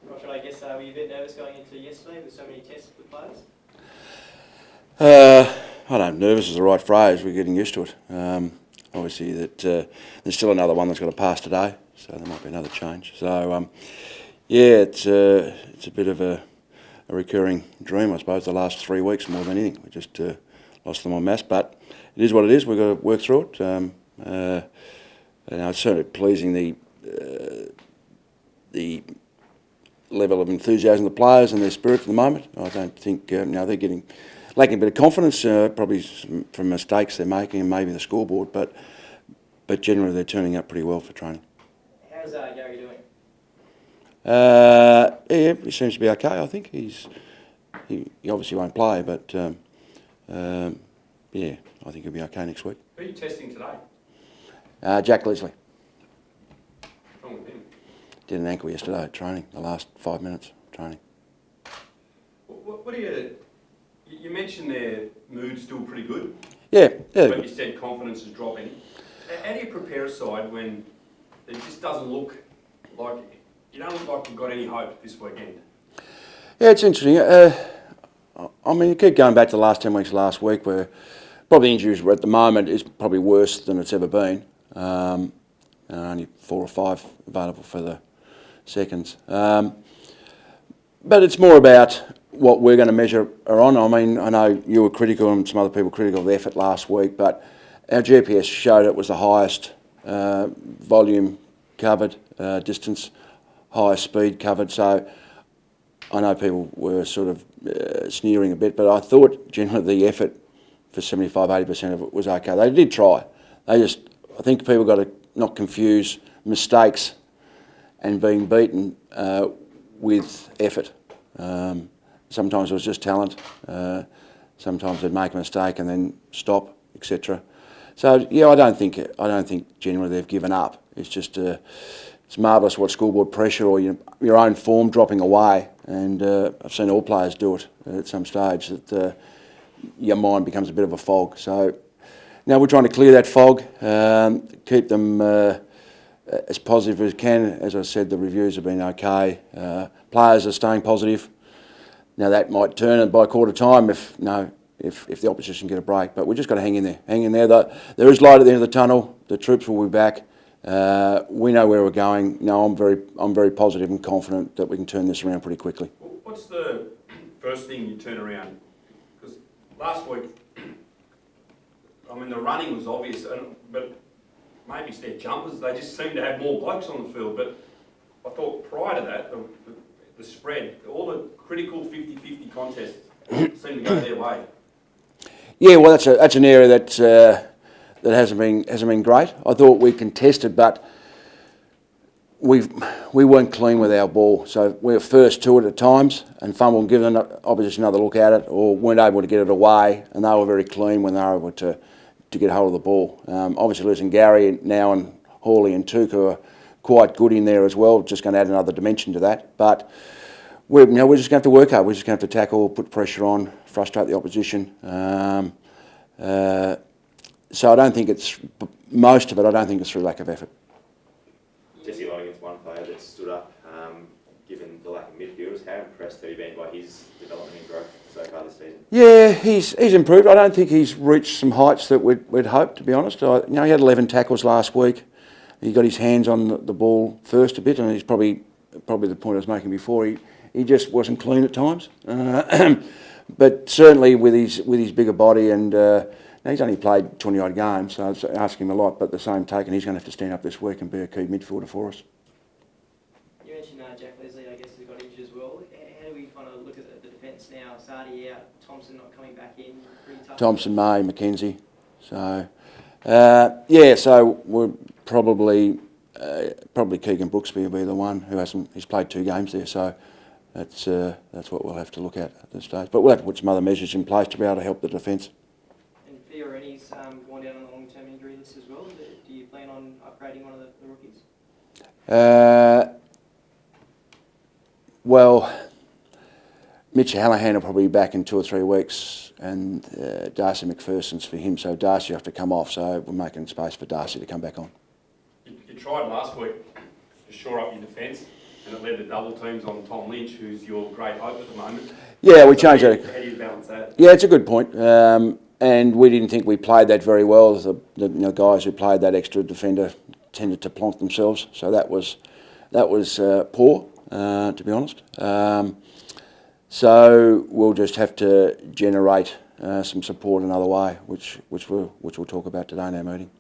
Roger, I guess were you a bit nervous going into yesterday with so many tests with players? I don't know, nervous is the right phrase. We're getting used to it. Obviously, there's still another one that's got to pass today, so there might be another change. So, yeah, it's a bit of a recurring dream, I suppose, the last 3 weeks more than anything. We just lost them en masse, but it is what it is. We've got to work through it. It's certainly pleasing the level of enthusiasm of the players and their spirit at the moment. I don't think they're lacking a bit of confidence, probably from mistakes they're making and maybe the scoreboard, but generally they're turning up pretty well for training. How's Gary doing? Yeah, he seems to be okay. I think he obviously won't play, but yeah, I think he'll be okay next week. Who are you testing today? Jack Leslie. What's wrong with him? Did an ankle yesterday at training, the last 5 minutes of training. What do you mentioned their mood's still pretty good? Yeah. But you said confidence is dropping. How do you prepare a side when it just doesn't look like, you don't look like you've got any hope this weekend? Yeah, it's interesting. I mean, you keep going back to the last 10 weeks last week where probably injuries at the moment is probably worse than it's ever been. Only 4 or 5 available for the seconds. But it's more about what we're going to measure her on. I mean, I know you were critical and some other people were critical of the effort last week, but our GPS showed it was the highest volume covered, distance, highest speed covered. So I know people were sort of sneering a bit, but I thought generally the effort for 75-80% of it was okay. They did try. I think people got to not confuse mistakes and being beaten with effort. Sometimes it was just talent. Sometimes they'd make a mistake and then stop, etc. So yeah, I don't think generally they've given up. It's just it's marvellous what scoreboard pressure or your own form dropping away. And I've seen all players do it at some stage. That your mind becomes a bit of a fog. So now we're trying to clear that fog, keep them as positive as can. As I said, the reviews have been okay. Players are staying positive. Now that might turn it by quarter time if the opposition get a break. But we've just got to hang in there. Hang in there. There is light at the end of the tunnel. The troops will be back. We know where we're going. No, I'm very positive and confident that we can turn this around pretty quickly. What's the first thing you turn around? Because last week, I mean, the running was obvious, but maybe it's their jumpers. They just seem to have more blokes on the field. But I thought prior to that, the spread, all the critical 50-50 contests seemed to go their way. Yeah, well, that's an area that hasn't been great. I thought we contested, but we weren't clean with our ball. So we were first to it at times and fumbled and given the opposition another look at it, or weren't able to get it away. And they were very clean when they were able to get hold of the ball. Obviously losing Gary now and Hawley and Tuka are quite good in there as well. Just going to add another dimension to that. But we're just going to have to work hard. We're just going to have to tackle, put pressure on, frustrate the opposition. So I don't think it's most of it. I don't think it's through lack of effort. Jesse Lonergan's one player that stood up, given the lack of midfielders. How impressed have you been by his development and growth so far this season? Yeah, he's improved. I don't think he's reached some heights that we'd hoped, to be honest. He had 11 tackles last week. He got his hands on the ball first a bit, and he's probably the point I was making before. He just wasn't clean at times. But certainly with his bigger body and he's only played 20-odd games, so it's asking him a lot, but the same token, he's going to have to stand up this week and be a key midfielder for us. You mentioned Jack Leslie, I guess, has got injured as well. How do we kind of look at the defence now? Sardi out, Thompson not coming back in. Thompson, May, McKenzie. So, so we're probably Keegan Brooksby will be the one who he's played 2 games there, so that's what we'll have to look at this stage. But we'll have to put some other measures in place to be able to help the defence. Fioretti's gone down on the long-term injury list as well. Do you plan on upgrading one of the rookies? Well, Mitch Hallahan will probably be back in 2 or 3 weeks, and Darcy McPherson's for him. So Darcy will have to come off. So we're making space for Darcy to come back on. You tried last week to shore up your defence. and it led to double teams on Tom Lynch, who's your great hope at the moment. Yeah, we So changed how that. How do you balance that? Yeah, it's a good point. And we didn't think we played that very well. The guys who played that extra defender tended to plonk themselves, so that was poor, to be honest. So we'll just have to generate some support another way, which we'll talk about today in our meeting.